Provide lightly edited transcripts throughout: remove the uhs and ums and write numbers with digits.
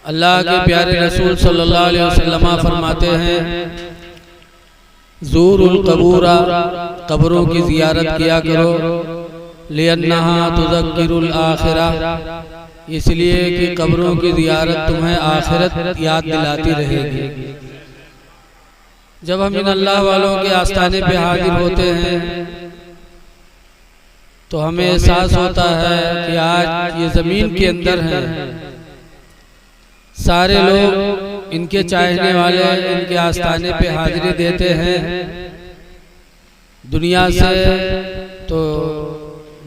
अल्लाह के प्यारे रसूल सल्लल्लाहु अलैहि वसल्लम फरमाते हैं, ज़ूरुल क़बूरा, कब्रों की ज़ियारत किया करो, लिअन्नहा तुज़क्किरुल आखिरा, इसलिए कि कब्रों की ज़ियारत तुम्हें आखिरत याद दिलाती रहेगी। जब हम इन अल्लाह वालों के आस्थाने पे हाजिर होते हैं तो हमें एहसास होता है कि आज ये ज़मीन के अंदर हैं, सारे लोग इनके चाहने वाले इनके आस्थाने पे हाजिरी देते हैं। दुनिया से तो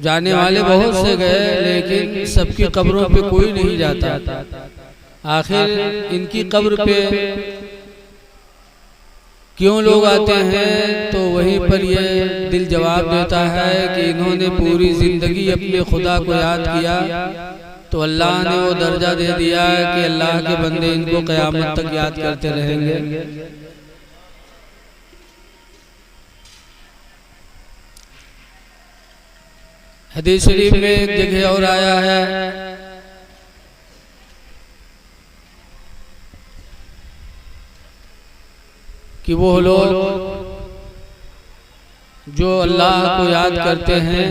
जाने वाले बहुत से गए, लेकिन सबकी कब्रों पे कोई नहीं जाता। आखिर इनकी कब्र पे क्यों लोग आते हैं? तो वहीं पर ये दिल जवाब देता है कि इन्होंने पूरी जिंदगी अपने खुदा को याद किया, तो अल्लाह ने वो दर्जा दे दिया कि अल्लाह के बंदे इनको क़यामत तक याद करते रहेंगे। हदीस शरीफ में एक जगह और आया है कि वो लोग जो अल्लाह को याद करते हैं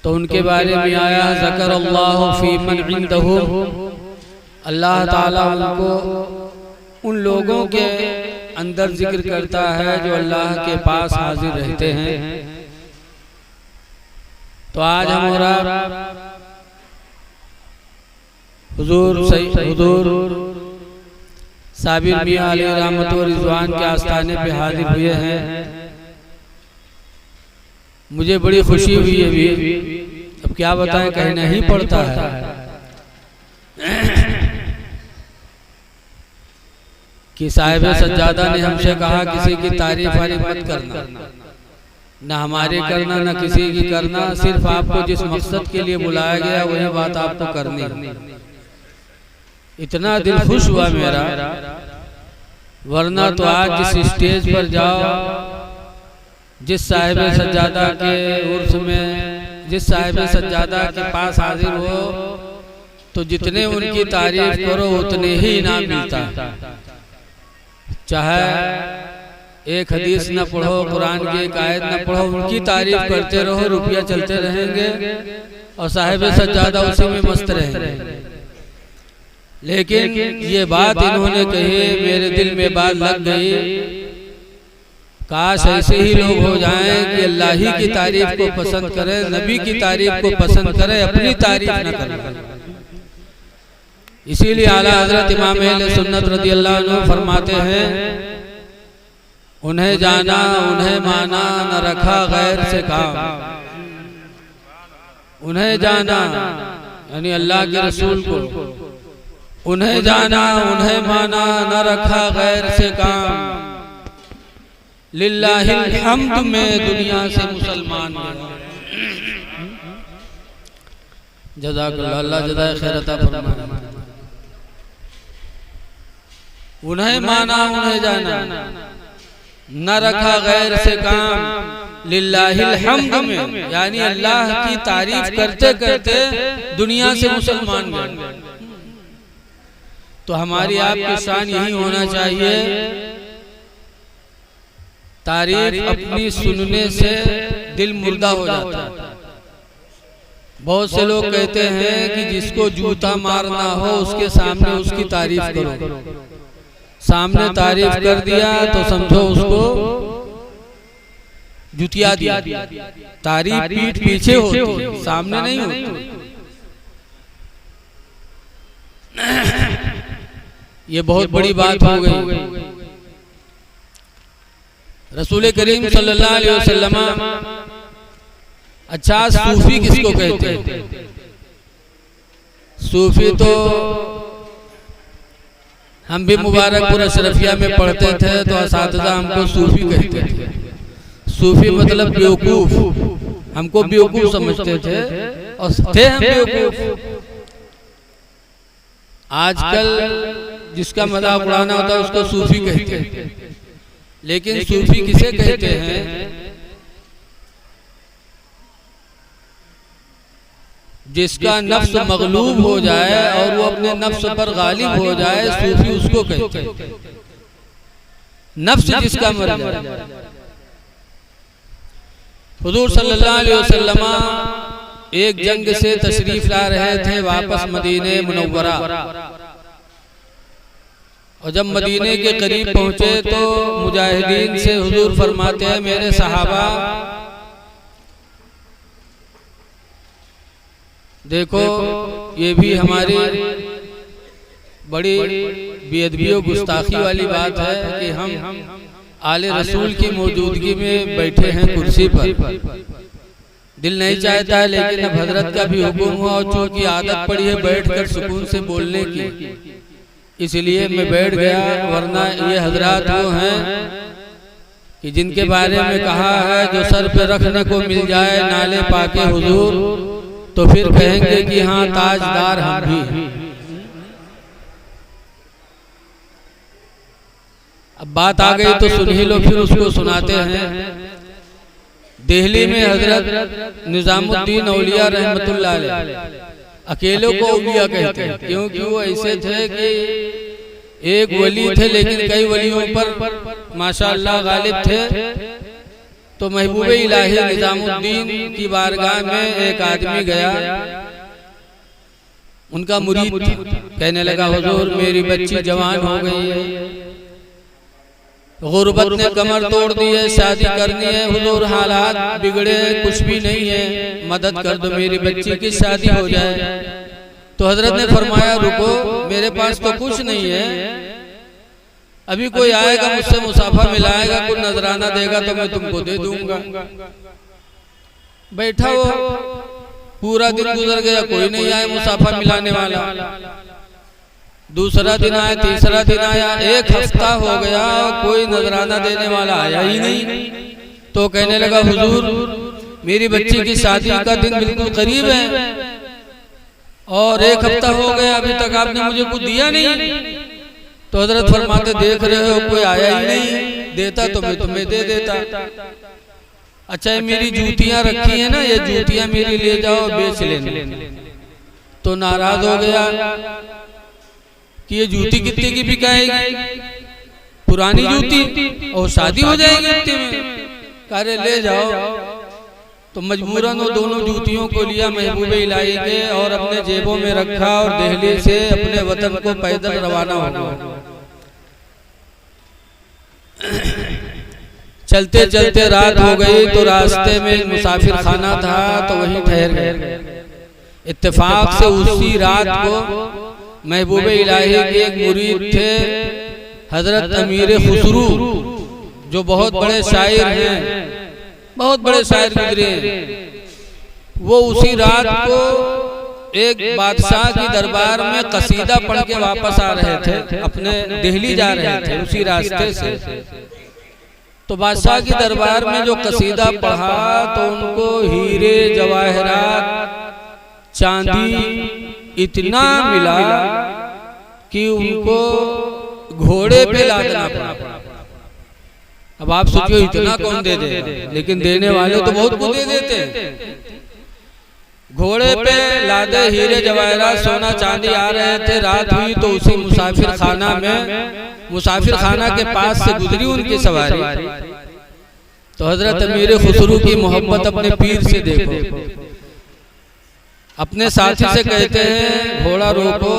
तो उनके बारे में आया, ज़करल्लाहु फी मन इंदहु, अल्लाह ताला उनको उन लोगों के अंदर जिक्र करता है जो अल्लाह के पास हाजिर रहते हैं। तो आज हम और हुजूर साबिर मियां अलैहि रहमत व रिज़वान के आस्थाने पे हाजिर हुए हैं। मुझे बड़ी खुशी हुई है भी, अब क्या बताएं, कहना ही पड़ता है। कि साहिब सज्जादा ने हमसे कहा किसी की तारीफ वारीफ मत करना, ना हमारे करना ना किसी की करना, सिर्फ आपको जिस मकसद के लिए बुलाया गया वही बात आपको करनी। इतना दिल खुश हुआ मेरा, वरना तो आज जिस स्टेज पर जाओ, जिस साहिब सज्जादा के उर्स में जिस साहिब सज्जादा के पास हाजिर हो, तो जितने उनकी तारीफ करो उतने ही इनाम मिलता है। चाहे एक हदीस न पढ़ो, कुरान की एक आयत न पढ़ो, उनकी तारीफ करते रहो, रुपया चलते रहेंगे और साहिब सज्जादा उसी में मस्त रहेंगे। लेकिन ये बात इन्होंने कही, मेरे दिल में बात लग गई, काश ऐसे ही लोग हो जाएं कि अल्लाह ही की तारीफ को पसंद करें, नबी की तारीफ को पसंद करें, अपनी तारीफ न करें। इसीलिए आला हजरत इमाम अहले सुन्नत रज़ियल्लाहु अन्हु फरमाते हैं, उन्हें जाना उन्हें माना, न रखा गैर से काम। उन्हें जाना यानी अल्लाह के रसूल को, उन्हें जाना उन्हें माना, न रखा गैर से काम। लिल्लाहिल हम्द में दुनिया से मुसलमान जज़ाकल्लाह, अल्लाह जज़ाए खैर अता फरमाए। उन्हें माना उन्हें जाना, न रखा गैर से काम। लिल्लाहिल हम्द में यानी अल्लाह की तारीफ करते करते दुनिया से मुसलमान बन। तो हमारी आपकी शान यही होना चाहिए, तारीफ अपनी सुनने से दिल मुर्दा हो जाता है। बहुत से लोग कहते हैं कि जिसको जूता मारना हो उसके सामने उसकी तारीफ करो। सामने तारीफ कर दिया तो समझो उसको जुतिया दिया। तारीफ पीठ पीछे होती है, सामने नहीं होती। ये बहुत बड़ी बात हो गई। रसूल करीम सल्लल्लाहु अलैहि वसल्लम, अच्छा सूफी किसको कहते हैं? सूफी तो हम भी मुबारकपुर अशरफिया में पढ़ते थे तो असातिज़ा हमको सूफी कहते थे। सूफी मतलब बेवकूफ, हमको बेवकूफ समझते थे और थे हम बेवकूफ। आजकल जिसका मजाक उड़ाना होता है उसको सूफी कहते हैं, लेकिन सूफी किसे कहते हैं? जिसका नफ्स मगलूब हो जाए और वो अपने नफ्स पर गालिब हो जाए, सूफी उसको कहते हैं। नफ्स जिसका मर जाए। हुजूर सल्लल्लाहु अलैहि वसल्लम एक जंग से तशरीफ ला रहे थे वापस मदीने मुनव्वरा, और जब मदीने के करीब पहुंचे तो मुजाहिदीन से हुजूर फरमाते हैं, मेरे सहाबा देखो ये भी हमारी बड़ी बेअदबी और गुस्ताखी वाली बात है कि हम आले रसूल की मौजूदगी में बैठे हैं कुर्सी पर। दिल नहीं चाहता है लेकिन अब हजरत का भी हुक्म हुआ और चूंकि आदत पड़ी है बैठकर सुकून से बोलने की, इसलिए मैं बैठ गया। वरना ये हजरात वो हैं कि जिनके बारे में कहा है जो सर पे रखने को मिल जाए नाले पाके हुजूर तो फिर कहेंगे कि हाँ ताजदार हम भी हैं। अब बात आ गई तो सुन ही लो, फिर उसको सुनाते हैं। दिल्ली में हजरत निजामुद्दीन औलिया रहमतुल्लाह अलैह अकेले को औलिया कहते हैं, क्योंकि वो ऐसे थे कि एक वली थे लेकिन कई वलियों पर माशाअल्लाह गालिब थे। तो महबूब इलाही निजामुद्दीन की बारगाह में एक आदमी गया, उनका मुरीद था, कहने लगा हुजूर मेरी बच्ची जवान हो गई है, गुर्बत ने कमर तोड़ दी है, शादी करनी है हुजूर, हालात बिगड़े कुछ भी नहीं है, मदद कर दो मेरी बच्ची की शादी हो जाए। तो हजरत ने फरमाया रुको, मेरे पास तो कुछ नहीं है, अभी कोई आएगा मुझसे मुसाफा मिलाएगा, कुछ नजराना देगा तो मैं तुमको दे दूंगा। बैठा वो पूरा दिन गुजर गया, कोई नहीं आया मुसाफा मिलाने वाला। दूसरा दिन आया, तीसरा दिन आया, एक हफ्ता हो गया, कोई नजराना देने वाला आया ही नहीं। तो कहने लगा हुजूर मेरी बच्ची की शादी का दिन बिल्कुल करीब है और एक हफ्ता हो गया अभी तक आपने मुझे कुछ दिया नहीं। तो हजरत फरमाते देख रहे हो कोई आया ही नहीं, देता तो मैं तुम्हें दे देता। अच्छा ये मेरी जूतियां रखी है ना, ये जूतियां मेरी ले जाओ बेच लेना। तो नाराज हो गया कि ये जूती कितने की बिकाएगी, पुरानी जूती, और शादी हो जाएगी इतने में, अरे ले जाओ। तो मजबूरन वो दोनों जूतियों को लिया महबूब इलाही के और अपने जेबों में रखा और दिल्ली से अपने वतन को पैदल रवाना हो गया। चलते चलते रात हो गई तो रास्ते में मुसाफिर खाना था तो वहीं ठहर गए। इत्तेफाक से उसी रात को महबूब इलाही के एक मुरीद थे हजरत अमीर खुसरू, जो बहुत बड़े शायर हैं, बहुत बड़े शायर गुजरे हैं। वो उसी रात को एक बादशाह की दरबार में कसीदा पढ़ के वापस आ रहे थे, अपने दिल्ली जा रहे थे उसी रास्ते से। तो बादशाह की दरबार में जो कसीदा पढ़ा तो उनको हीरे जवाहरात चांदी इतना मिला कि उनको घोड़े पे लादना पड़ा। अब आप सोचिए इतना कौन दे दे, लेकिन देने वाले तो बहुत कुछ दे देते हैं। घोड़े पे लादे हीरे जवाहरात सोना चांदी आ रहे थे। रात हुई तो उसी मुसाफिर खाना में, मुसाफिर खाना के पास से गुजरी उनकी सवारी। तो हजरत अमीर खुसरू की मोहब्बत अपने पीर से देखो। अपने साथी से कहते हैं घोड़ा रोको,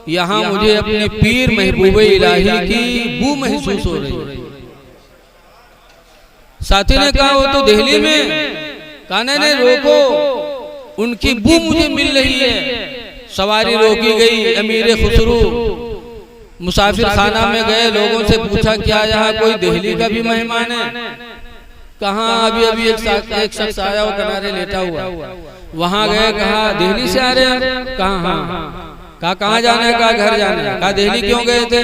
यहाँ मुझे अपने पीर महबूब इलाही की बू महसूस हो रही है। साथी ने कहा वो तो दिल्ली में, कहा नहीं रोको, उनकी बू मुझे मिल रही है। सवारी रोकी गई, अमीर खुसरू मुसाफिर खाना में गए, लोगों से पूछा क्या यहाँ कोई दिल्ली का भी मेहमान है? कहाँ अभी अभी एक शख्स आया वो किनारे लेटा हुआ। वहां गए, कहा दिल्ली से आ रहे हैं? कहा कहाँ जाना है? कहा घर जाना है। कहा दिल्ली क्यों गए थे?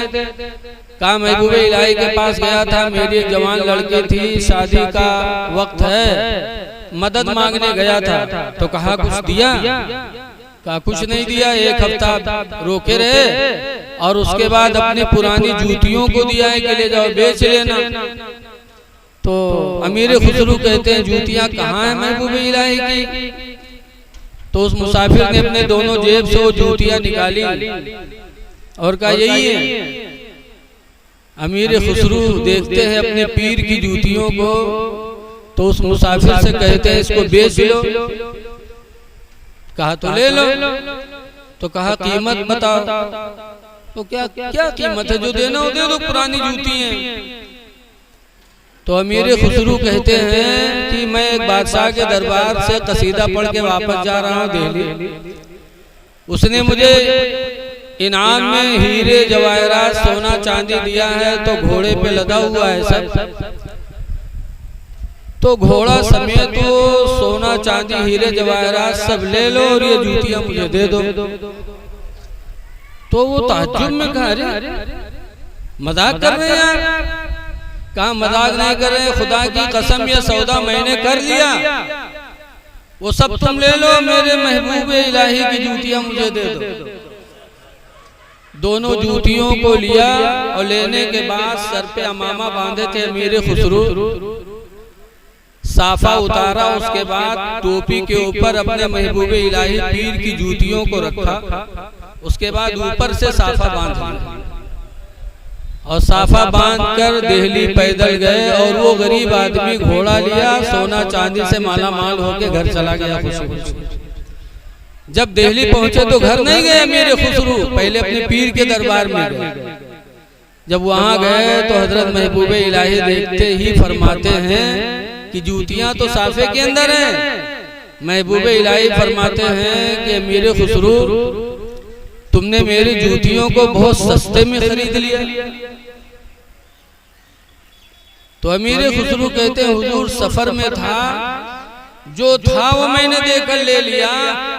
कहा महबूब इलाही के पास गया था, मेरी एक जवान लड़की थी, शादी का वक्त है, मदद मांगने गया था। तो कहा कुछ दिया? कहा कुछ नहीं दिया, एक हफ्ता रोके रहे और उसके बाद अपनी पुरानी जूतियों को दिया है कि ले जाओ बेच लेना। तो अमीर खुसरू कहते हैं जूतियां कहाँ है महबूब इलाही की? तो उस मुसाफिर ने अपने दोनों जेब से वो जूतियां निकाली और कहा यही है। अमीर खुसरू देखते हैं अपने पीर की जूतियों को, तो उस मुसाफिर से कहते हैं इसको बेच लो। कहा तो ले लो। तो कहा कीमत बताओ। तो क्या क्या कीमत है, जो देना हो दे दो, पुरानी जूती है। तो अमीर खुसरू कहते हैं कि मैं एक बादशाह के दरबार से कसीदा पढ़ के वापस जा रहा हूँ दिल्ली। उसने मुझे इनाम में हीरे जवाहरात सोना चांदी दिया है, तो घोड़े पे लदा हुआ है सब। तो घोड़ा समेत वो सोना चांदी हीरे जवाहरात सब ले लो और ये जूतियां मुझे दे दो। तो वो ताज्जुब में कहा अरे मजाक कर रहे हैं यार। कहा मजाक नहीं कर रहे, खुदा की कसम ये सौदा मैंने कर लिया, वो सब तुम ले लो, मेरे महबूब इलाही की जूतियां मुझे दे दो। दोनों जूतियों को लिया और लेने के बाद सर पे अमामा बांधे थे अमीर खुसरू, साफा उतारा, उसके बाद टोपी के ऊपर अपने महबूब इलाही पीर की जूतियों को रखा, उसके बाद ऊपर से साफा बांधा और साफा बांधकर दिल्ली पैदल गए। और वो गरीब आदमी घोड़ा लिया, सोना चांदी से माला माल होके घर चला गया खुशी खुशी। जब दिल्ली पहुंचे तो घर नहीं गए मेरे खुसरू, पहले अपने पीर के दरबार में गए। जब वहां गए तो हजरत महबूब इलाही देखते ही फरमाते हैं कि जूतियां तो साफे के अंदर हैं। महबूब इलाही फरमाते हैं कि मेरे खुसरू तुमने मेरी जूतियों को बहुत सस्ते में खरीद लिया। तो अमीर खुसरू कहते हैं हुजूर सफर में था, जो था वो मैंने देकर ले लिया।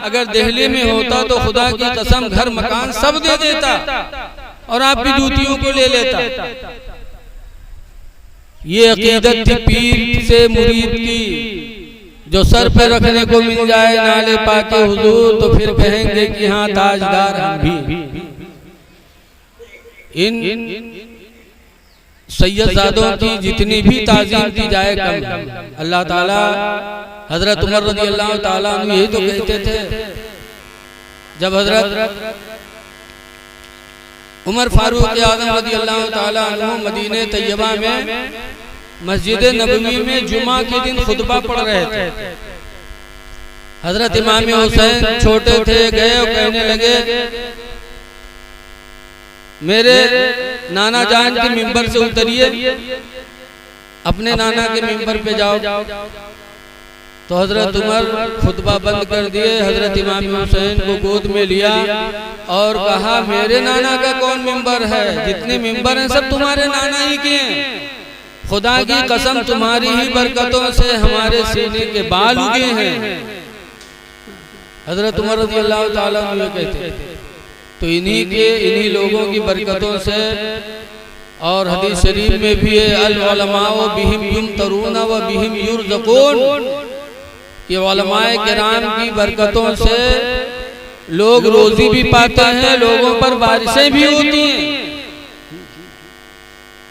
अगर दिल्ली में होता तो खुदा की कसम घर मकान सब दे देता और आपकी जूतियों को ले लेता। ये अकीदत थी पीर से मुरीद की, जो सर पे रखने को मिल जाए नाले पाके हुजूर तो फिर कहेंगे कि हाँ ताजदार हम भी। इन सैयदजादों की जितनी भी ताज़ीम की जाए कम। अल्लाह ताला हजरत उमर रज़ी अल्लाह ताला अन्हु यही तो कहते थे, जब हजरत उमर फारूक आज़म रज़ी अल्लाह ताला अन्हु मदीने तैयबा में मस्जिद नबवी में जुमा के दिन खुतबा पढ़ रहे थे। हजरत इमाम हुसैन छोटे थे, गए और कहने लगे मेरे नाना जान के मिंबर से उतरिए, अपने नाना के मिंबर पे जाओ। तो हजरत उमर खुतबा बंद कर दिए, हजरत इमाम हुसैन को गोद में लिया और कहा मेरे नाना का कौन मिंबर है, जितने मिंबर हैं सब तुम्हारे नाना ही के हैं। खुदा की कसम तुम्हारी ही बरकतों से हमारे सीने के बाल उगे हैं। हजरत उमर रज़ी अल्लाह ताला अन्हु कहते, तो इन्हीं लोगों की बरकतों से। और हदीस शरीफ में भी है अल उलमाओ बिहिम युमतरून व बिहिम युरज़क़ून, ये उलमाए किराम की बरकतों से लोग रोजी भी पाते हैं, लोगों पर बारिशें भी होती हैं।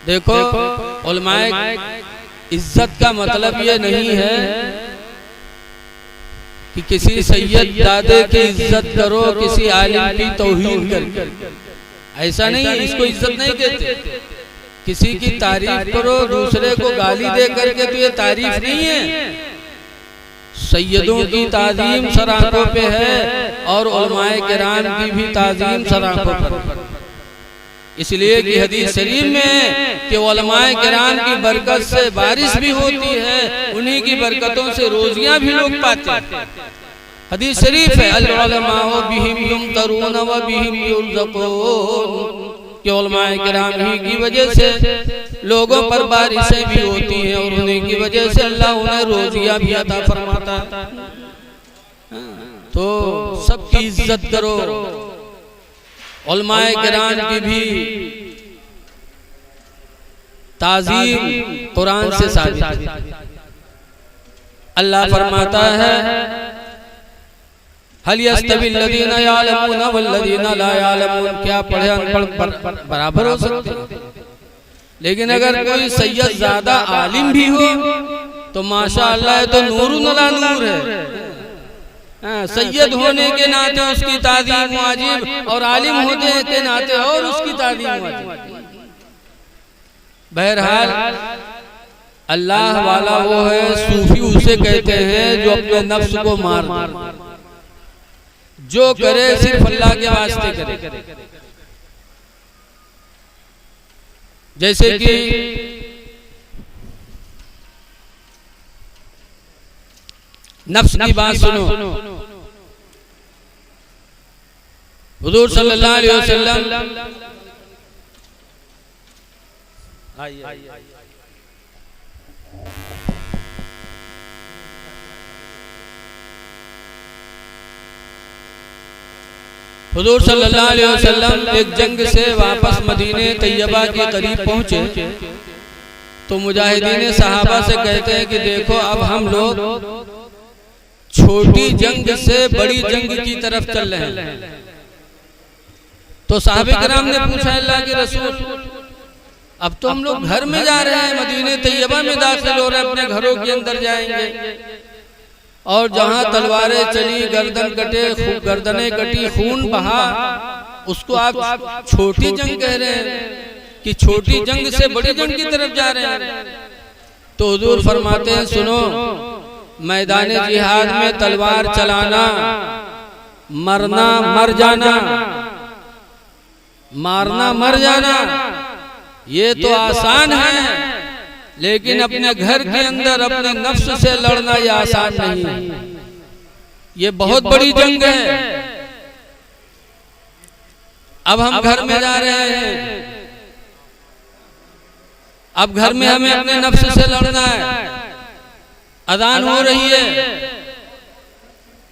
देखो उलमाए इज्जत का मतलब ये नहीं है कि किसी सैयद दादे की इज्जत करो, किसी आलिम की तौहीन करो, ऐसा नहीं, इसको इज्जत नहीं कहते। किसी की तारीफ करो, दूसरे को गाली दे करके तो ये तारीफ नहीं है। सैयदों की ताजीम सर आंखों पे है और उलमाए किराम की भी ताजीम सर आंखों पर। इसलिए कि हदीस शरीफ में कि उलमाए किराम की बरकत से बारिश भी होती है, उन्हीं की बरकतों से रोजियां भी लोग पाते हैं। हदीस शरीफ है अल उलमाओ बिहिम युमतरून व बिहिम युरज़क़ून, कि उलमाए किराम ही की वजह से लोगों पर बारिशें भी होती हैं और उन्हीं की वजह से अल्लाह उन्हें रोजियां भी अता फरमाता है। तो सबकी इज्जत करो, उलमाए किराम की भी ताज़ीम कुरान से साबित है। अल्लाह फरमाता है हल यस्तविल लज़ीना यअलमून वल्लज़ीना ला यअलमून, क्या पढ़े अनपढ़ बराबर हो सकते हैं? लेकिन अगर कोई सैयद ज्यादा आलिम भी हो तो माशाअल्लाह तो नूरुन अला नूर है। सैयद होने के नाते उसकी ताज़ीम वाजिब और आलिम होने के नाते और उसकी ताज़ीम वाजिब। बहरहाल अल्लाह वाला वो है, सूफी उसे कहते हैं जो अपने नफ्स को मार दे, जो करे सिर्फ अल्लाह के वास्ते करे। जैसे कि नफ्स की बात सुनो, हुजूर सल्लल्लाहु अलैहि वसल्लम हुजूर सल्लल्लाहु अलैहि वसल्लम एक जंग से वापस मदीने तैयबा के करीब पहुंचे तो मुजाहिदीन सहाबा से कहते हैं कि देखो अब हम लोग छोटी जंग से बड़ी जंग की तरफ चल रहे हैं। तो साहबे किराम ने पूछा अल्लाह के रसूल अब तो हम लोग घर में जा रहे हैं, मदीने तैयबा में दाखिल हो रहे हैं, अपने घरों के अंदर जाएंगे और जहां तलवारें चली, गर्दन कटे, गर्दनें कटी, खून बहा, उसको आप छोटी जंग कह रहे हैं कि छोटी जंग से बड़ी जंग की तरफ जा रहे हैं। तो हुजूर फरमाते हैं सुनो, मैदान जिहाद में तलवार चलाना, मरना मर जाना, मारना मर जाना ये तो आसान है, लेकिन अपने घर के अंदर अपने नफ्स से लड़ना ये आसान नहीं है, ये बहुत बड़ी जंग है। अब हम घर में जा रहे हैं, अब घर में हमें अपने नफ्स से लड़ना है। अजान हो रही है,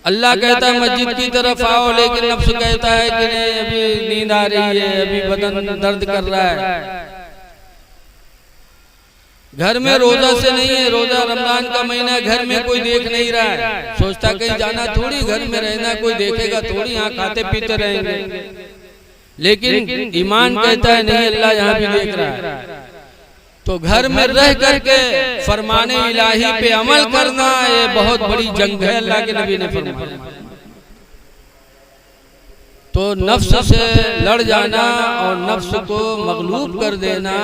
अल्लाह कहता है मस्जिद की तरफ आओ, लेकिन नफ्स कहता है कि नहीं अभी नींद आ रही है, अभी बदन दर्द कर रहा है। घर में रोजा से नहीं है, रोजा रमजान का महीना, घर में कोई देख नहीं रहा है, सोचता कहीं जाना थोड़ी, घर में रहना कोई देखेगा थोड़ी, यहाँ खाते पीते रहेंगे। लेकिन ईमान कहता है नहीं, अल्लाह यहाँ भी देख रहा है। तो घर में रह करके फरमाने इलाही पे अमल करना ये बहुत बड़ी जंग है, अल्लाह के नबी ने फरमाया। तो नफ्स से लड़ जाना और नफ्स को मगलूब कर देना,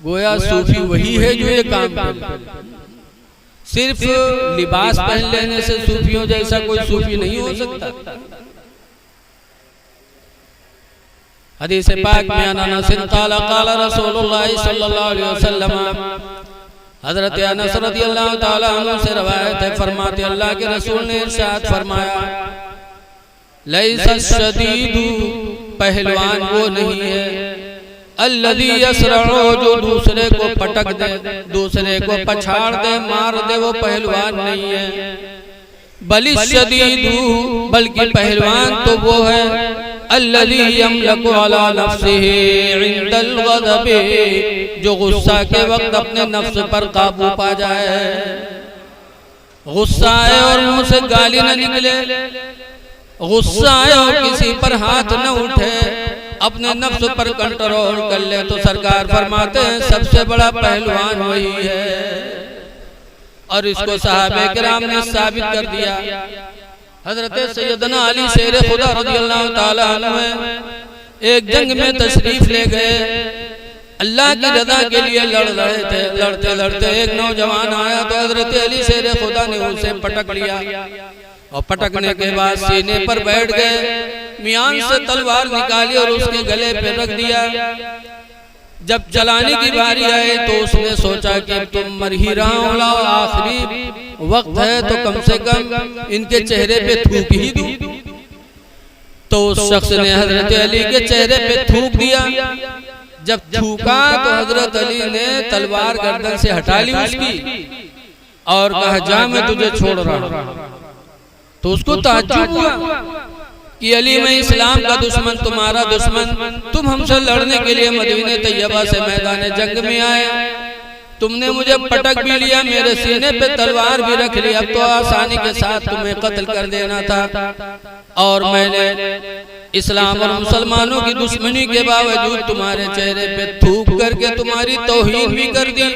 गोया सूफी वही है जो ये काम करे। सिर्फ लिबास पहन लेने से सूफियों जैसा कोई सूफी नहीं हो सकता। हदीस पाक में अनस क़ाल क़ाल रसूलुल्लाह सल्लल्लाहु अलैहि वसल्लम, हजरत अनस रज़ियल्लाहु ताला अन्हु से रवायत है, फरमाते अल्लाह के रसूल ने इरशाद फरमाया, लैसा शदीदु, पहलवान वो नहीं है, अल्लज़ी यसरउ, जो दूसरे को पटक दे, दूसरे को पछाड़ दे, मार दे, वो पहलवान नहीं है। बलिश शदीदु, बल्कि पहलवान तो वो है, अल्लज़ी यमलकु अला नफ्सिही इंदल गज़बी, जो गुस्सा के वक्त अपने नफ्स पर काबू पा जाए। गुस्सा आए और मुंह से गाली न निकले, गुस्सा आए और किसी पर हाथ न उठे, अपने नफ्स पर कंट्रोल कर ले, तो सरकार फरमाते हैं सबसे बड़ा पहलवान वही है। और इसको सहाबे किराम ने साबित कर दिया। हजरत सैयदना अली शेर खुदा रज़ियल्लाहु ताला अन्हु एक जंग में तशरीफ ले गए, अल्लाह की रजा के लिए लड़ रहे थे। लड़ते लड़ते एक नौजवान आया तो हजरत अली शेर खुदा ने उसे पटक लिया और पटकने के बाद सीने पर बैठ गए, मियान से तलवार निकाली और उसके गले पे रख दिया। जब चलाने की बारी आई तो उसने सोचा कि तुम मर ही रहा हो, आखिरी वक्त है तो कम से कम इनके चेहरे पे थूक ही दूं। तो उस शख्स ने हजरत अली के चेहरे पे थूक दिया। जब थूका तो हजरत अली ने तलवार गर्दन से हटा ली उसकी और कहा जा मैं तुझे छोड़ रहा हूं। तो उसको ताज्जुब हुआ कि अली मैं इस्लाम का दुश्मन, तुम्हारा दुश्मन, तुम हमसे लड़ने के लिए मदीने तैयबा से मैदान जंग में आए, तुमने मुझे पटक भी लिया, मेरे सीने पे तलवार भी रख ली, अब तो आसानी के साथ तुम्हें कत्ल कर देना था। और मैंने इस्लाम और मुसलमानों की दुश्मनी के बावजूद तुम्हारे चेहरे पे थूक करके तुम्हारी तौहीन भी कर दी।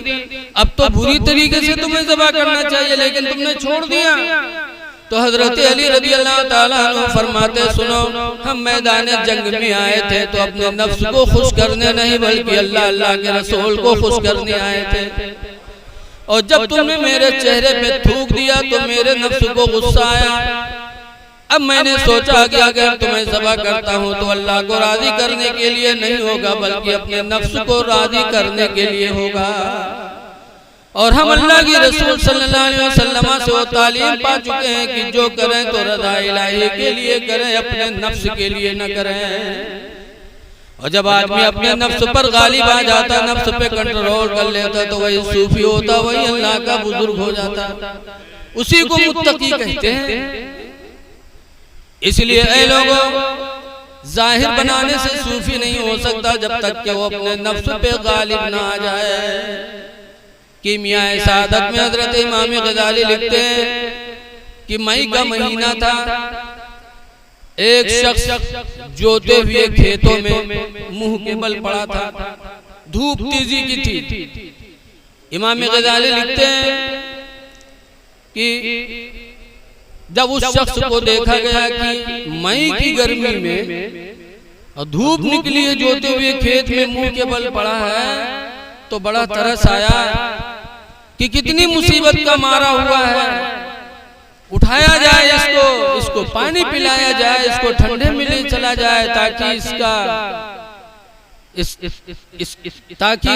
अब तो बुरी तरीके से तुम्हें ज़बह करना चाहिए, लेकिन तुमने छोड़ दिया। तो हजरत अली रज़ी अल्लाह ताला अन्हु फरमाते, सुनो, हम मैदान जंग में आए थे तो अपने नफ्स को खुश करने नहीं बल्कि अल्लाह के रसूल को खुश करने आए थे। और जब तुमने मेरे चेहरे पे थूक दिया तो मेरे नफ्स को गुस्सा आया। अब मैंने सोचा कि अगर तुम्हें ज़बह करता हूँ तो अल्लाह को राजी करने के लिए नहीं होगा बल्कि अपने नफ्स को राजी करने के लिए होगा। और हम अल्लाह की रसूल सल्लल्लाहु अलैहि वसल्लम से वो तालीम पा चुके हैं कि जो करें तो रज़ा इलाही के लिए करें, अपने नफ्स के लिए न करें। और जब आदमी अपने नफ्स पर गालिब आ जाता, नफ्स पे कंट्रोल कर लेता, तो वही सूफी होता, वही अल्लाह का बुजुर्ग हो जाता। उसी को मुत्तकी कहते हैं। इसलिए ऐ लोगों, जाहिर बनाने से सूफी नहीं हो सकता जब तक कि वो अपने नफ्स पे गालिब ना आ जाए। कीमियाए सादत में हजरत इमाम गजाली लिखते हैं कि मई का महीना था, एक शख्स जोते हुए खेतों में मुंह के बल पड़ा था, धूप तेजी की थी। इमाम गजाली लिखते हैं कि जब उस शख्स को देखा गया कि मई की गर्मी में और धूप निकली है, जोते हुए खेत में मुंह के बल पड़ा है, तो बड़ा तरस आया कि कितनी मुसीबत का मारा हुआ है, उठाया जाए इसको पानी पिलाया जाए, इसको ठंडे में ले चला जाए ताकि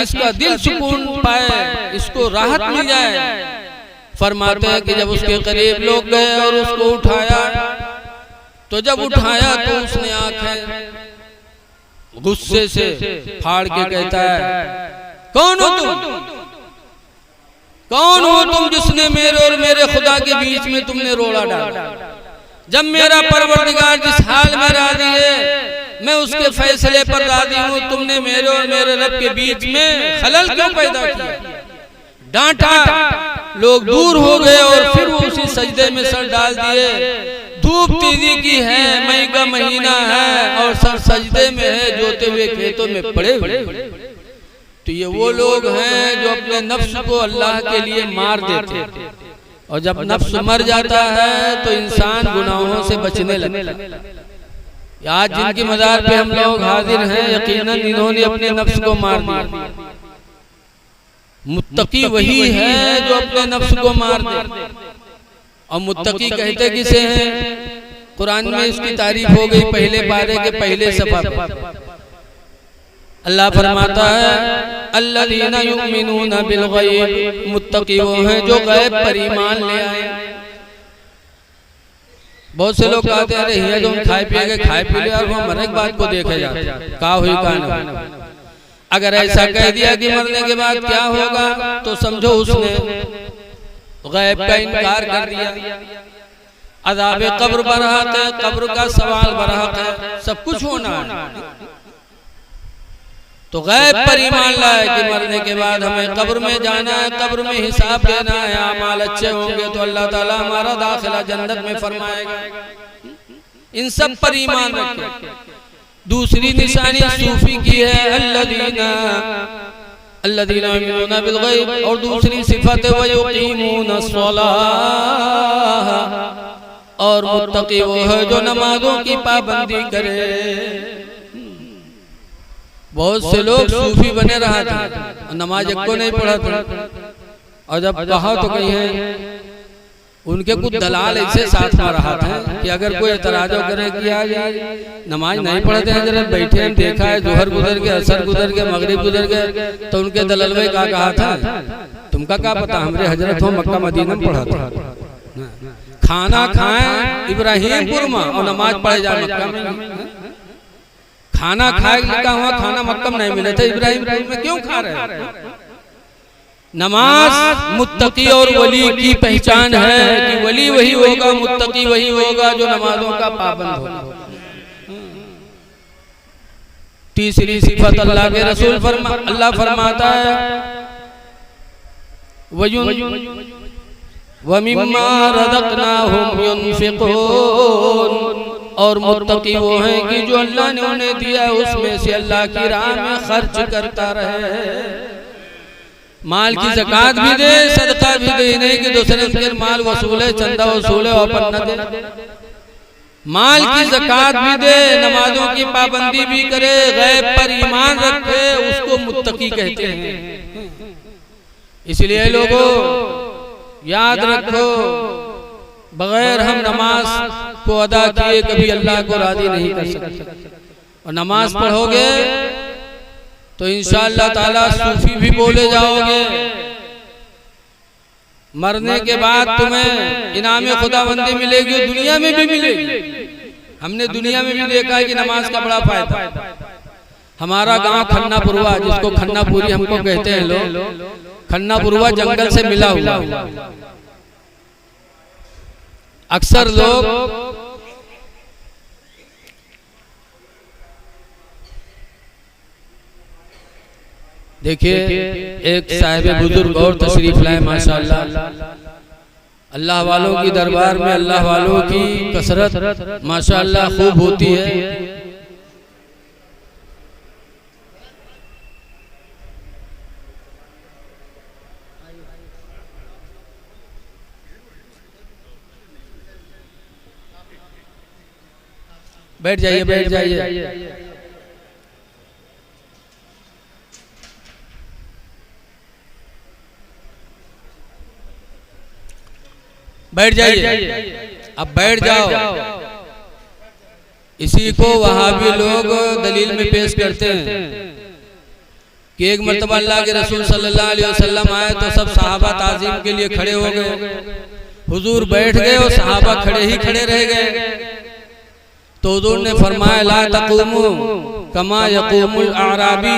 इसका दिल सुकून पाए, इसको राहत मिल जाए। फरमाते हैं कि जब उसके करीब लोग गए और उसको उठाया, तो जब उठाया तो उसने आंखें गुस्से से फाड़ के कहता है, कौन हो तुम? कौन हो तुम जिसने मेरे और मेरे खुदा के बीच में तुमने रोड़ा डाला? जब मेरा परवरदिगार जिस हाल में राजी है, मैं उसके फैसले पर राजी हूँ, तुमने मेरे और मेरे रब के बीच में खलल क्यों पैदा किया? डांटा, लोग दूर हो गए और फिर वो उसी सजदे में सर डाल दिए। धूप तेजी की है, मई का महीना है और सर सजदे में है, जोते हुए खेतों में पड़े हुए। तो ये वो लोग हैं जो अपने नफ्स को अल्लाह के लिए मार देते हैं। और जब नफ्स मर जाता है तो इंसान गुनाहों से बचने लगता है। आज जिनकी मज़ार पे हम लोग हाजिर हैं, यकीनन इन्होंने अपने नफ्स को मार दिया। मुत्तकी वही है जो अपने नफ्स को मार दे। और मुत्तकी कहते किसे हैं? कुरान में इसकी तारीफ हो गई पहले पारे के पहले सफा पर। अल्लाह फरमाता है, अल्लज़ीना युमिनूना बिल गैब, मुत्तकी वो हैं जो गैब पर ईमान ले आए। बहुत से लोग कहते हैं, अरे ये जो हम खाए पिए खाए पी लिया और वो मरने की बात को देखा जाए, का हुई का नहीं। अगर ऐसा कह दिया कि मरने के बाद क्या होगा, तो समझो उसने गैब का इनकार कर दिया। अज़ाब कब्र बरहक है, कब्र का सवाल बरहक है, सब कुछ होना है। तो गैब पर ईमान लाए कि मरने के बाद हमें कब्र में जाना है, कब्र में हिसाब देना है, अमाल अच्छे होंगे तो अल्लाह ताला हमारा दाखिला जन्नत में फरमाएगा। इन सब पर ईमान रखें। दूसरी निशानी सूफी की है, अल्लज़ीना युमिनूना बिल गैब, और दूसरी सिफत व युकीमूना अस्सलाह, और मुत्तकी वो है जो नमाजों की पाबंदी करे। बहुत से लोग सूफी बने रहा था, नमाज को नहीं पढ़ा था, और जब कहा तो कहीं है उनके कुछ दलाल ऐसे साथ में रहा था कि अगर कोई एतराज़ करे कि यार नमाज नहीं पढ़ते हैं, जरा बैठे हैं, देखा है जोहर गुजर गए, असर गुजर गए, मगरिब गुजर गए, तो उनके दलाल भाई का कहा था, तुमका क्या पता, हमरे हजरत हो मक्का मदीना में पढ़ा था। खाना खाएं इब्राहिमपुर में और नमाज पढ़े जाए मक्का में। खाना खाए लिखा हुआ, खाना मक्का में नहीं मिले थे, इब्राहिमपुर में क्यों खा रहे हैं? नमाज मुत्तकी और वली की पहचान है कि वली वही होगा, मुत्तकी वही होगा जो नमाजों का पाबंद होगा। तीसरी सिफत अल्लाह के रसूल अल्लाह फरमाता है, वमिम्मा रज़क़नाहुम युनफ़िक़ून, और मुत्तकी वो हैं कि जो अल्लाह ने उन्हें दिया उसमें से अल्लाह की राह में खर्च करता रहे। माल की ज़कात भी दे, सदका भी दे, नहीं कि दूसरे उसके माल वसूले, चंदा वसूले और अपन न दे। माल की ज़कात भी दे, नमाजों की पाबंदी भी करे, गैब पर ईमान रखे, उसको मुत्तकी कहते हैं। इसलिए लोगों याद रखो, बगैर हम नमाज को अदा किए कभी अल्लाह को राजी नहीं कर सकते। और नमाज पढ़ोगे तो इंशाअल्लाह ताला सूफी भी बोले जाओगे। मरने के बाद तुम्हें इनामे खुदाबंदी मिलेगी, दुनिया में भी मिलेगी। हमने दुनिया में भी देखा है कि नमाज का बड़ा फायदा। हमारा गांव खन्नापुरवा, जिसको खन्नापुरी हमको कहते हैं लोग, खन्नापुरवा जंगल से मिला हुआ। अक्सर लोग देखिए, एक साहिब बुजुर्ग और तशरीफ लाए माशाअल्लाह। अल्लाह वालों की दरबार में अल्लाह वालों की कसरत माशाअल्लाह खूब होती है। बैठ जाइए, बैठ जाइए। बैठ जाइए, अब बैठ जाओ। इसी को वहाबी लोग दलील में पेश करते हैं कि एक मर्तबा अल्लाह के रसूल सल्लल्लाहु अलैहि वसल्लम आए तो सब सहाबा ताज़ीम के लिए खड़े हो गए। हुजूर बैठ गए और सहाबा खड़े ही खड़े रह गए। तो हुजूर ने फरमाया, ला तक़ूमू कमा यक़ूमुल आराबी,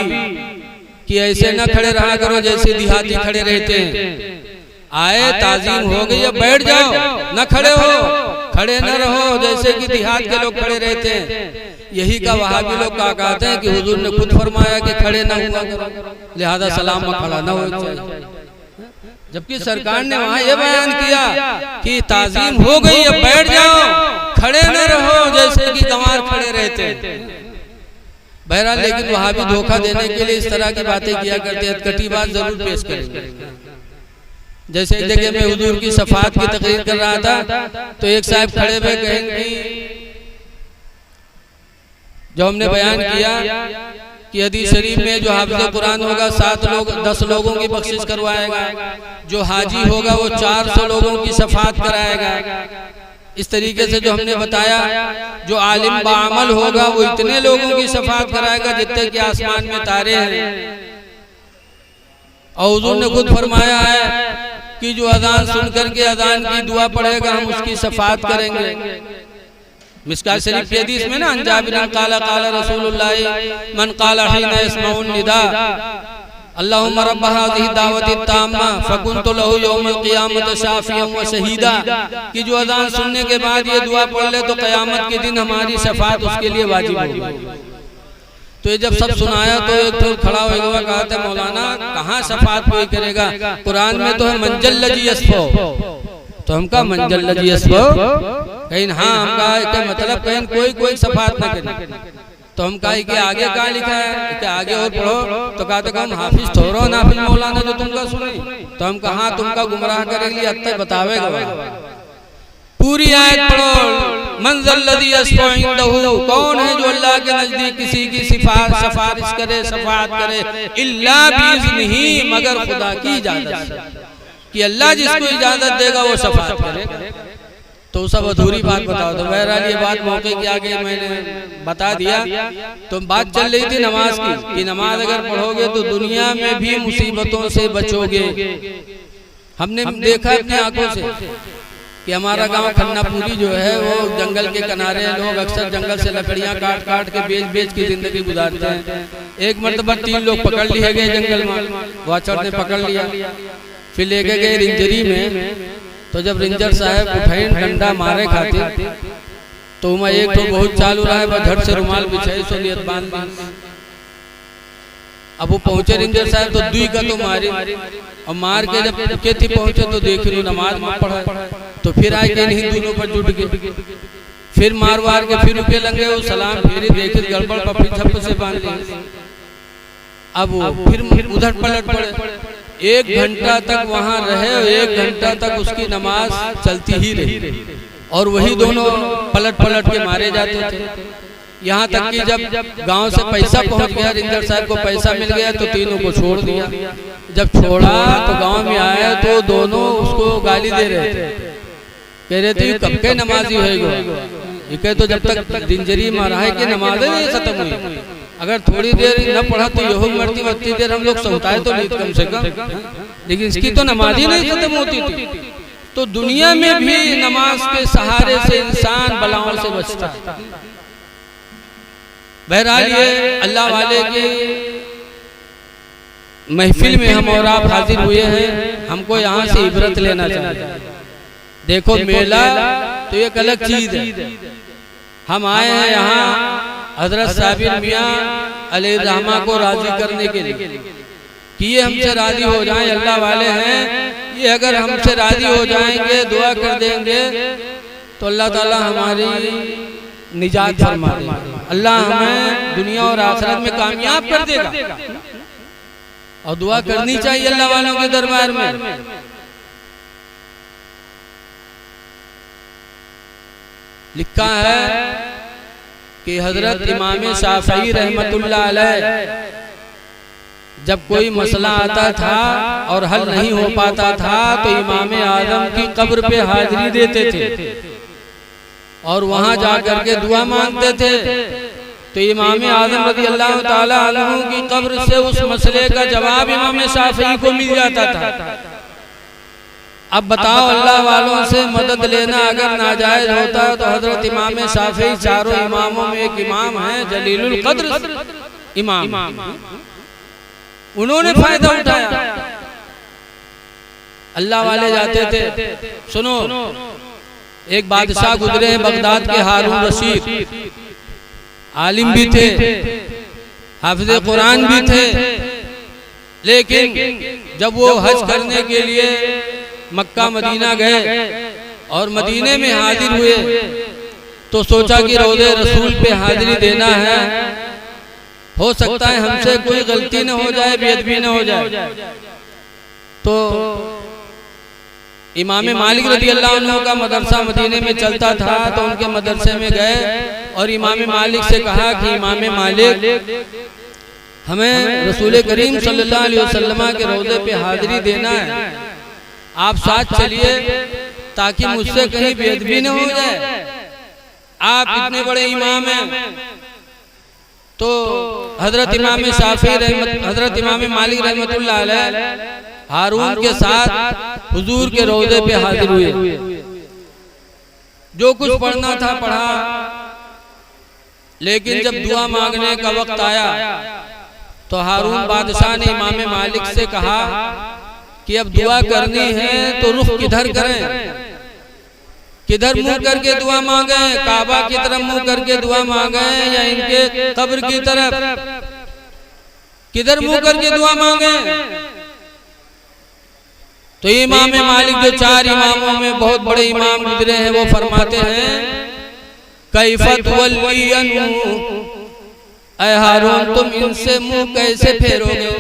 कि ऐसे न खड़े रहा करो जैसे देहाती खड़े रहते हैं। आए ताज़ीम हो गई, अब बैठ जाओ, न खड़े हो, खड़े न रहो जैसे कि देहात के लोग खड़े रहते हैं। यही का वहाबी लोग का कहते हैं कि हुजूर ने खुद फरमाया कि खड़े न हुआ करो, लिहाजा सलाम में खड़ा न हो चाहिए। जबकि सरकार ने वहाँ ये बयान किया कि ताज़ीम हो गई, अब बैठ जाओ, खड़े न रहो जैसे कि गंवार खड़े रहते हैं। बहरहाल, लेकिन वहाबी धोखा देने के लिए इस तरह की बातें किया करते हैं। कटी बात जरूर पेश करेंगे। जैसे एक जगह में हुजूर की शफाअत की तकरीर कर रहा था तो एक साहब खड़े हुए कहेंगे, जो हमने बयान किया कि हदीस शरीफ में जो हाफिज़ कुरान होगा 10 लोगों की बख्शिश करवाएगा, जो हाजी होगा वो 400 लोगों की शफाअत कराएगा। इस तरीके से जो हमने बताया, जो आलिम बाअमल होगा वो इतने लोगों की शफाअत कराएगा जितने कि आसमान में तारे हैं। और हुजूर ने खुद फरमाया है कि जो अजान सुनकर के अजान की दुआ पढ़ेगा हम उसकी शफाअत करेंगे। मिशकात शरीफ की हदीस में ना, जाबिर काला काला रसूलुल्लाह मन काला हिना यस्माउन निदा अल्लाहुम्मा रब्ब हाज़िही दावति ताम्मा फकुन्तु लहू यौमल क़ियामत शाफ़िय्यन व शहीदा, कि जो अजान सुनने के बाद ये दुआ पढ़ ले तो क़यामत के दिन हमारी शफाअत उसके लिए वाजिब होगी। तो ये जब सब सुनाया तो एक तो खड़ा हुआ, कहा था मौलाना कहाँ शफाअत कोई करेगा, कुरान में तो है मंजल लजी यस्फो। तो हम कहा मंजल लजी यस्फो, कहीं हाँ, हम कहा मतलब कहीं कोई शफाअत न करे। तो हम कहा कि आगे कहाँ लिखा है, कि आगे और पढ़ो। तो कहते हम हाफिज थोड़ो नाफिज मौलाना जो तुमका सुने। तो हम कहा तुमका गुमराह करेगी, अब तक बतावेगा। पूरी आयत पढ़ो, मंज़ल लज़ी यशफ़अ इंदहु, कौन है जो अल्लाह के नजदीक किसी की सिफारिश करे, शफाअत करे, इल्ला बिइज़्निही, मगर खुदा की इजाजत से, कि अल्लाह जिसको इजाजत देगा वो शफाअत करे। तो सब अधूरी बात बताओ। तो बहरहाल ये बात मौके के आगे मैंने बता दिया। तो बात चल रही थी नमाज की, कि नमाज अगर पढ़ोगे तो दुनिया में भी मुसीबतों से बचोगे। हमने देखा अपनी आंखों से कि हमारा गांव खन्नापुरी जो है वो जंगल के किनारे, लोग अक्सर जंगल से लकड़ियां काट के बेच के जिंदगी गुजारते हैं। एक मर्तबा 3 लोग पकड़ लिए गए जंगल में, वाचर ने पकड़ लिया, फिर लेके गए रिंजरी में। तो जब रिंजर साहब उठैन डंडा मारे खातिर तो मैं एक तो बहुत चालू रहा है, वह झट से रुमाल बिछाई सो नियत बांध दी। अब वो पहुंचे रिंजर साहब तो दुई का तो मारी, और मार के जब के थी पहुंचे तो देख लो नमाज में पढ़ा। तो फिर आए के नहीं दोनों पर जुट गए, फिर मार के फिर रुके लगे, वो सलाम फेरी देखे गड़बड़ पपड़ी छप से बांध ली। अब वो फिर उधर पलट पड़े, 1 घंटा तक वहाँ रहे और 1 घंटा तक उसकी नमाज चलती ही रही और वही दोनों पलट पलट के मारे जाते थे। यहाँ तक कि जब गांव से पैसा पहुँच गया, रिंदर साहब को पैसा मिल गया तो तीनों को छोड़ दिया। जब छोड़ा तो गांव में आया तो दोनों उसको गाली दे रहे थे, कह रहे थे कब के नमाजी होएगो, ये कहे तो जब तक दिनजरी मारा है कि नमाजें नहीं खत्म हुई, अगर थोड़ी देर न पढ़ा तो यही मरती मरती देर हम लोग सोताए तो नहीं कम से कम, लेकिन इसकी तो नमाज ही नहीं खत्म होती थी। तो दुनिया में भी नमाज के सहारे से इंसान बलाओं से बचता है। बहरहाल ये अल्लाह वाले के महफिल में हम और आप हाजिर हुए हैं, हमको यहाँ से इबरत लेना चाहिए। देखो मेला तो एक अलग चीज है, हम आए हैं यहाँ हजरत साबिर मियाँ अलैहिर्रहमा को राजी करने के लिए कि ये हमसे राजी हो जाएं, अल्लाह वाले हैं, ये अगर हमसे राजी हो जाएंगे दुआ कर देंगे तो अल्लाह ताला हमारी निजात फरमा देगा, अल्लाह हमें दुनिया और आखिरत में कामयाब कर देगा। और दुआ करनी चाहिए अल्लाह वालों के दरबार में। लिखा है कि हजरत इमाम शाफई रहमतुल्लाह अलैह जब कोई मसला आता था और हल नहीं हो पाता था तो इमाम आजम की कब्र पे हाजिरी देते थे और वहां जाकर के दुआ मांगते थे। तो इमाम आजम रज़ी अल्लाह ताला अन्हु की कब्र से उस मसले का जवाब इमाम शाफई को मिल जाता था। अब बताओ अल्लाह वालों से मदद लेना अगर नाजायज होता तो हजरत इमाम शाफई चारों इमामों में एक इमाम है जलीलुल कद्र इमाम, उन्होंने फायदा उठाया। अल्लाह वाले जाते थे। सुनो, एक बादशाह गुजरे हैं बगदाद के, हारून रशीद, आलिम भी थे, हाफिज कुरान भी थे, लेकिन जब वो हज करने के लिए मक्का मदीना गए और मदीने में हाजिर हुए तो सोचा कि रोज़े रसूल पे हाजिरी देना है, हो सकता है हमसे कोई गलती न हो जाए, बेअदबी न हो जाए। तो इमाम मालिक रज़ी अल्लाह अन्हु का मदरसा मदीने में चलता था, तो उनके मदरसे में गए और इमाम मालिक से कहा कि इमाम मालिक, हमें रसूल करीम सल्लल्लाहु अलैहि वसल्लम के रोज़े पे हाजिरी देना है, आप साथ चलिए ताकि मुझसे कहीं बेअदबी न हो जाए, आप इतने बड़े इमाम हैं। तो हजरत इमाम शाफी हजरत इमाम मालिक रहमतुल्लाह अलैह हारून के साथ हुजूर के रोज़े पे हाजिर हुए। जो कुछ पढ़ना था पढ़ा, लेकिन जब दुआ मांगने का वक्त आया तो हारून बादशाह ने इमाम मालिक से कहा कि अब दुआ करनी है तो रुख किधर करें, किधर मुंह करके दुआ मांगे, काबा की तरफ मुंह करके दुआ मांगे या इनके कब्र की तरफ, किधर मुंह करके दुआ मांगे। तो इमाम मालिक जो 4 इमामों में बहुत बड़े इमाम गुजरे हैं वो फरमाते हैं, कैफत वलियन, ऐ हारून तुम इनसे मुंह कैसे फेरोगे,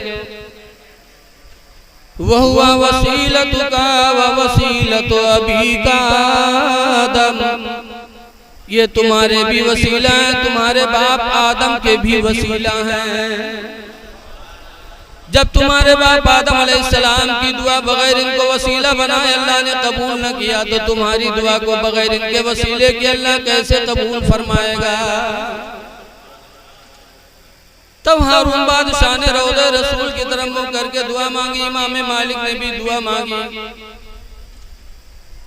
वहुआ वसीलतुका व वसीलतु अबीका आदम, ये तुम्हारे भी वसीला है, तुम्हारे बाप आदम के भी वसीला हैं। जब तुम्हारे बाप आदम अलैहिस्सलाम की दुआ बगैर इनको वसीला बनाए अल्लाह ने कबूल न किया, तो तुम्हारी दुआ को बगैर इनके वसीले के अल्लाह कैसे कबूल फरमाएगा। तब हारून बादशाह ने रोज़े रसूल की तरफ मुंह करके दुआ मांगी, इमाम मालिक ने भी दुआ मांगी।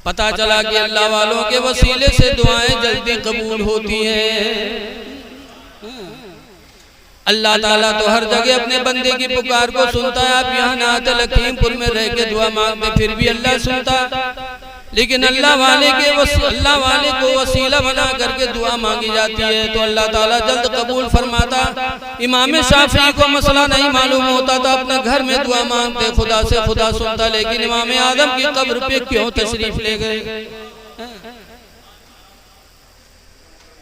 पता चला कि अल्लाह वालों के वसीले से दुआएं जल्दी कबूल होती हैं। अल्लाह ताला तो हर जगह अपने बंदे की पुकार को सुनता है। आप यहाँ नात लखीमपुर में रह के दुआ मांगते फिर भी अल्लाह सुनता, लेकिन अल्लाह वाले को वसीला बना करके दुआ मांगी जाती है तो अल्लाह ताला जल्द कबूल फरमाता। इमाम शाफी को मसला नहीं मालूम होता था, अपने घर में दुआ मांगते, खुदा से खुदा सुनता, लेकिन इमाम आदम की कब्र पे क्यों तशरीफ ले गए।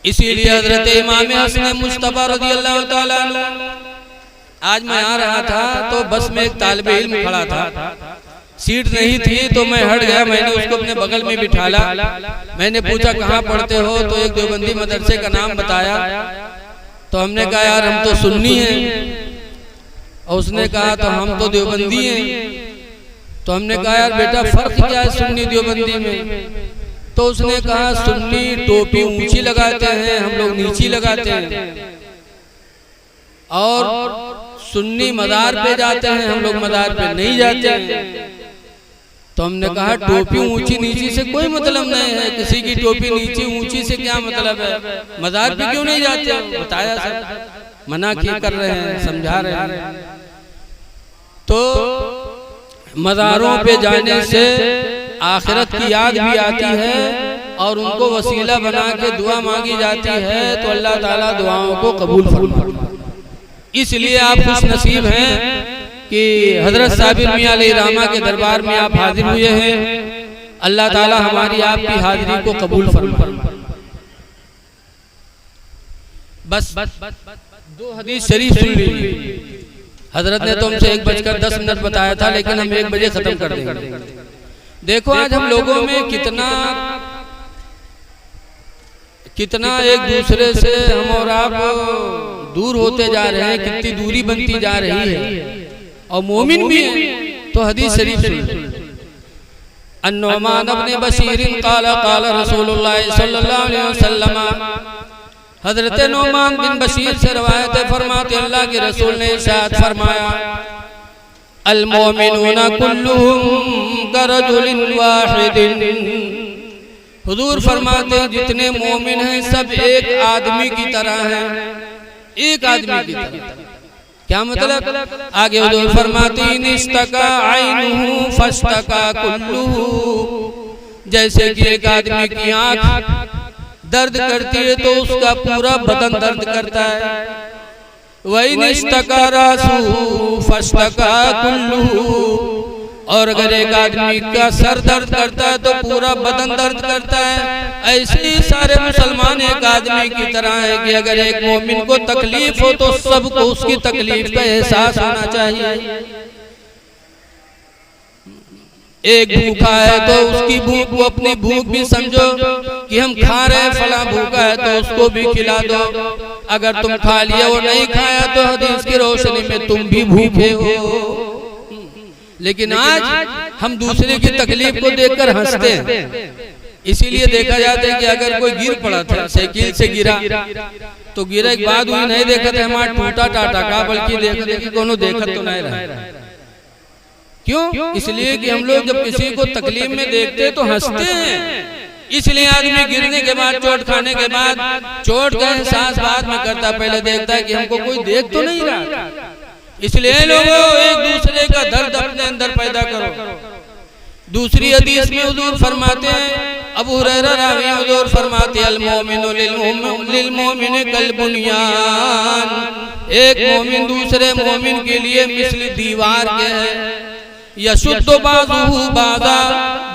इसीलिए हजरत इमाम हसन मुस्तफा रज़ी अल्लाह ताला आज मैं आ रहा था तो बस में एक तालिबे इल्म खड़ा था, सीट नहीं थी तो मैं हट गया। मैंने उसको अपने बगल में बिठाला। मैंने पूछा कहाँ पढ़ते हो, तो एक देवबंदी मदरसे का नाम बताया। तो हमने कहा यार हम तो सुन्नी हैं, और उसने कहा तो हम तो देवबंदी हैं। तो हमने कहा यार बेटा फर्क क्या है सुन्नी देवबंदी में? तो उसने कहा सुन्नी टोपी ऊंची लगाते हैं, हम लोग नीची लगाते हैं, और सुन्नी मदार पे जाते हैं, हम लोग मदार पे नहीं जाते हैं। तो हमने कहा टोपी ऊंची नीची से कोई मतलब नहीं है, किसी की टोपी नीची ऊंची से क्या मतलब है, मदार पे क्यों नहीं जाते? बताया सब, मना क्यों कर रहे हैं, समझा रहे हैं। तो मज़ारों पे जाने से आखिरत की याद भी आती है और उनको वसीला बना के दुआ मांगी जाती है, तो अल्लाह ताला दुआओं को कबूल फरमाता है। इसलिए आप खुश नसीब हैं कि हजरत साबिर मियां अलैहिर्रहमा के दरबार में आप हाजिर हुए हैं। अल्लाह ताला हमारी आपकी हाजिरी को कबूल फरमाए। बस 2 हदीस शरीफ सुन लीजिए। हजरत ने तो हमसे 1:10 बताया था, लेकिन हम 1 बजे खत्म कर देंगे। देखो आज हम लोगों में कितना एक दूसरे से हम और आप दूर होते जा रहे हैं, कितनी दूरी बनती जा रही है, और मोमिन भी है। तो हदीस शरीफ सुनिए। अन्नुमान इब्न बशीर क़ाल क़ाल रसूलुल्लाह सल्लल्लाहु अलैहि वसल्लम, हजरत नोमान बिन बशीर से रवायत फरमाते अल्लाह के रसूल ने इरशाद फरमाया, अल मोमिनूना कुल्लुहुम करजुलिन वाहिदिन। हुजूर फरमाते जितने मोमिन हैं सब एक आदमी की तरह हैं, एक आदमी की तरह। क्या मतलब? आगे हुजूर फरमाते निस्तका आइनुहु फस्तका कुल्लुहु, जैसे कि एक आदमी की आंख दर्द करती है तो उसका पूरा बदन दर्द करता है। वही निस्तका रासु फस्तका कुल्लुहु, और अगर एक आदमी का सर दर्द करता है तो पूरा बदन दर्द करता है। ऐसे ही सारे मुसलमान एक आदमी की तरह है कि अगर एक मोमिन को तकलीफ हो तो सबको उसकी तकलीफ का एहसास होना चाहिए। एक भूखा है तो उसकी भूख, वो अपनी भूख भी समझो कि हम खा रहे हैं, फला भूखा है तो उसको भी खिला दो। अगर तुम खा लिया वो नहीं खाया तो हदीस की रोशनी में तुम भी भूखे हो। लेकिन आज हम दूसरे की तकलीफ को देखकर हंसते हैं। इसीलिए देखा जाता है कि अगर कोई गिर पड़ा था, साइकिल से गिरा तो गिरे के बाद हुई नहीं देखते हमारा टूटा टाटा का, बल्कि देखते कि कोनो देखत तो नहीं रहा। क्यों? इसलिए कि हम लोग जब किसी को तकलीफ में देखते तो हंसते हैं। इसलिए आदमी गिरने के बाद, चोट खाने के बाद, चोट का एहसास बाद में करता, पहले देखता है कि हमको कोई देख तो नहीं रहा। इसलिए लोगों एक दूसरे का दर्द अपने अंदर पैदा करो। दूसरी हदीस में हुजूर फरमाते हैं, अबू हुरैरा रावी हुजूर फरमाते अल मोमिनु लिल मोमिन कल बुनियान, एक मोमिन दूसरे मोमिन के लिए मिस्ल दीवार के है। यशुद्दु बाज़ुहु बाज़ा,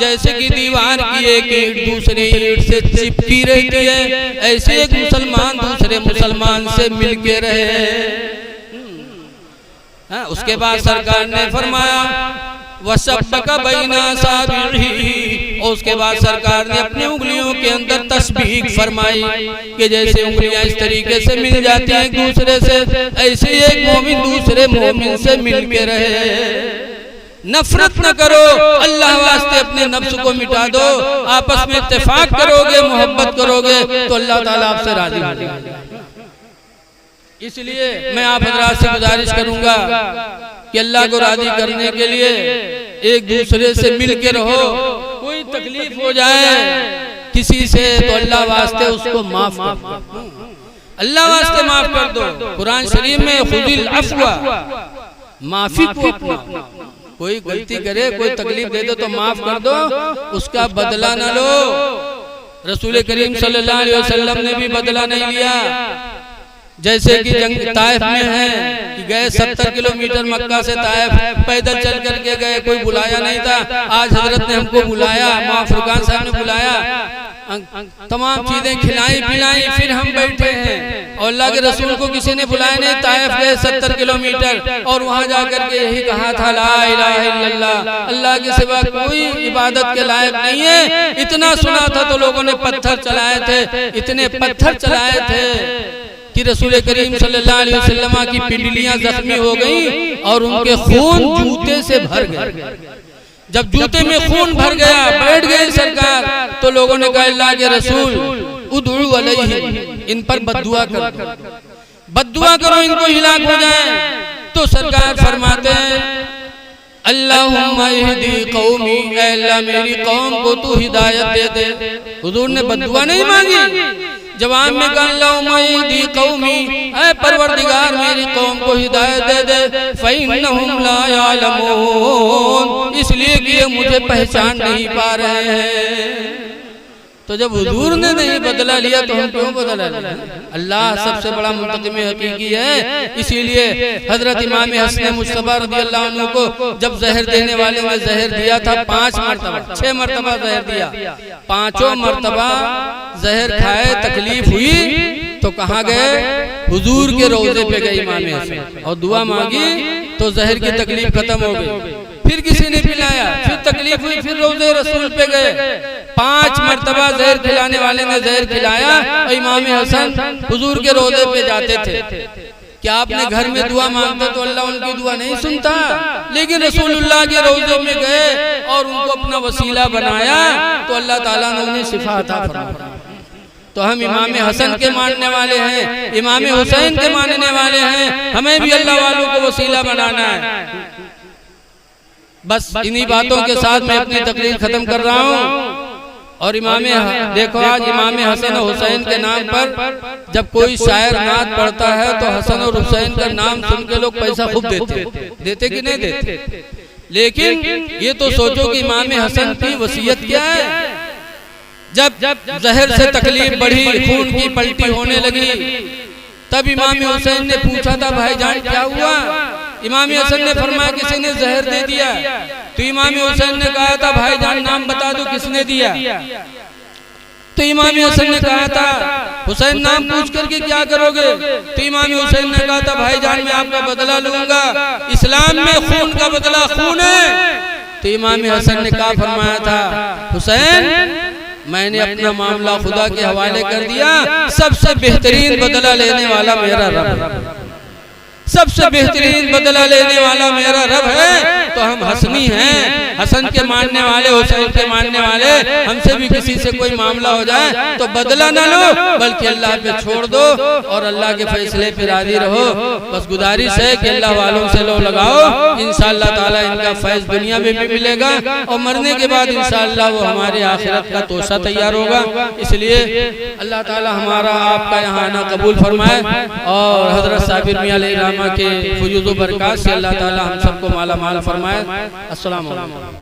जैसे कि दीवार की एक ईंट दूसरे ईंट से चिपकी रहती है, ऐसे एक मुसलमान दूसरे मुसलमान से मिलके रहे। उसके बाद सरकार ने फरमाया वसब्बका बैना साबिही, और उसके बाद सरकार ने अपनी उंगलियों के अंदर तस्बीह फरमाई कि जैसे उंगलियां इस तरीके से मिल जाती हैं एक दूसरे से, ऐसे एक मोमिन दूसरे मोमिन से मिलके रहे। नफरत न करो, अल्लाह वास्ते अपने नफ्स को मिटा दो। आपस में इत्तेफाक करोगे, मोहब्बत करोगे तो अल्लाह ताला आपसे राजी हो जाएगा। इसलिए मैं आप हजरात से गुजारिश करूंगा कि अल्लाह को राजी करने के लिए एक दूसरे से मिल के रहो। कोई तकलीफ हो जाए किसी से तो अल्लाह वास्ते उसको माफ कर दो, अल्लाह वास्ते माफ कर दो। कुरान शरीफ में खुदिल अफ़्वा, माफी को अपना। कोई गलती करे, कोई तकलीफ दे दो तो माफ कर दो, उसका बदला न लो। रसूल करीम सल्लल्लाहु अलैहि वसल्लम ने भी बदला नहीं लिया। जैसे कि जंग ताइफ में है कि गए 70 किलोमीटर मक्का से ताइफ पैदल चल करके गए, कोई बुलाया नहीं था। आज हजरत ने हमको बुलाया, मां फुरकान साहब ने बुलाया, तमाम चीजें खिलाई पिलाई, फिर हम बैठे हैं। और अल्लाह के रसूल को किसी ने बुलाया नहीं, ताइफ गए 70 किलोमीटर और वहां जाकर के यही कहा था, ला इलाहा इल्लल्लाह, अल्लाह के सिवा कोई इबादत के लायक नहीं है। इतना सुना था तो लोगों ने पत्थर चलाए थे, इतने पत्थर चलाए थे कि रसूल करीम सल्लल्लाहु अलैहि वसल्लम की पिंडलियां जख्मी हो गई और उनके खून जूते से भर गए। जब जूते में खून भर गया, बैठ गए सरकार, तो लोगों ने कहा, अल्लाह के रसूल उदउ अलैहि, इन पर बद्दुआ करो, बद्दुआ करो, इनको हिलाक हो जाए। तो सरकार फरमाते हैं, अल्लाहुम्मा इहदी कौमी, ऐ अल्लाह मेरी कौम को तू हिदायत दे दे। हुजूर ने बद्दुआ नहीं मांगी, जवाब में कहा, अल्लाहुम्मा इहदी कौमी, ऐ परवरदिगार मेरी कौम को हिदायत दे दे। फ़इन्नहुम ला यालमून, इसलिए कि ये मुझे पहचान नहीं पा रहे हैं। तो जब हुजूर ने नहीं बदला लिया तो हम क्यों बदला लिया? अल्लाह सबसे बड़ा मुंतकिम हकीकी है। इसीलिए हजरत इमाम हसन मुस्तफा रज़ियल्लाहु अन्हु को जब जहर देने वाले ने जहर दिया था 5 मरतबा, 6 मरतबा जहर दिया, 5 मरतबा जहर खाए, तकलीफ हुई तो कहाँ गए? हुजूर के रोजे पे गए इमाम हसन और दुआ मांगी तो जहर की तकलीफ खत्म हो गई। फिर किसी ने पिलाया, फिर तकलीफ हुई, फिर रोजे रसूल पे गए, 5 मरतबा जहर खिलाने वाले ने जहर खिलाया और इमाम हसन हुजूर के रोजे पे जाते थे। क्या आपने घर में दुआ मांगते तो अल्लाह उनकी दुआ नहीं सुनता? लेकिन रसूलुल्लाह के रोजे में गए और उनको अपना वसीला बनाया तो अल्लाह ताला ने उन्हें शिफा अता फरमाया। तो हम इमाम हसन के मानने वाले हैं, इमाम हुसैन के मानने वाले हैं, हमें भी अल्लाह वालों को वसीला बनाना है। बस इन्हीं बातों के साथ मैं अपनी तकरीर खत्म कर रहा हूँ। और देखो आज इमाम हसन और हुसैन के नाम पर जब कोई शायर नात पढ़ता है तो हसन और हुसैन का नाम सुन के लोग पैसा खूब देते कि नहीं देते? लेकिन ये तो सोचो कि इमाम हसन की वसीयत क्या है। जब जहर से तकलीफ बढ़ी, खून की पलटी होने लगी, तब इमाम हुसैन ने पूछा था, भाईजान क्या हुआ? इमाम हसन ने फरमाया, किसी ने जहर दे दिया। तो इमाम हुसैन ने कहा था, भाईजान नाम बता दो किसने दिया? तो इमाम हसन ने कहा था, हुसैन नाम पूछ करके क्या करोगे? तो इमाम हुसैन ने कहा था, भाईजान मैं आपका बदला लूंगा, इस्लाम में खून का बदला खून है। तो इमाम हसन ने कहा फरमाया था, हुसैन मैंने अपना मामला खुदा के हवाले कर दिया, सबसे बेहतरीन बदला लेने वाला मेरा रब है, सबसे बेहतरीन बदला लेने वाला मेरा रब है। तो हम हसनी हैं, हसन के मानने वाले, हुसैन के मानने वाले, हमसे भी किसी से कोई मामला हो जाए तो बदला ना लो, बल्कि अल्लाह पे छोड़ दो और अल्लाह के फैसले पे राजी रहो। बस गुजारिश है कि अल्लाह वालों से लो लगाओ, इंशाअल्लाह ताला इनका फैज दुनिया में भी मिलेगा और मरने के बाद इंशाअल्लाह वो हमारे आखिरत का तोशा तैयार होगा। इसलिए अल्लाह ताला हमारा आपका यहाँ आना कबूल फरमाए और हजरत साबिर मियां अलैहि रहमा के फुयूज़ व बरक़ात से अल्लाह ताला हम सबको माला माल फरमाए। अस्सलाम वालेकुम।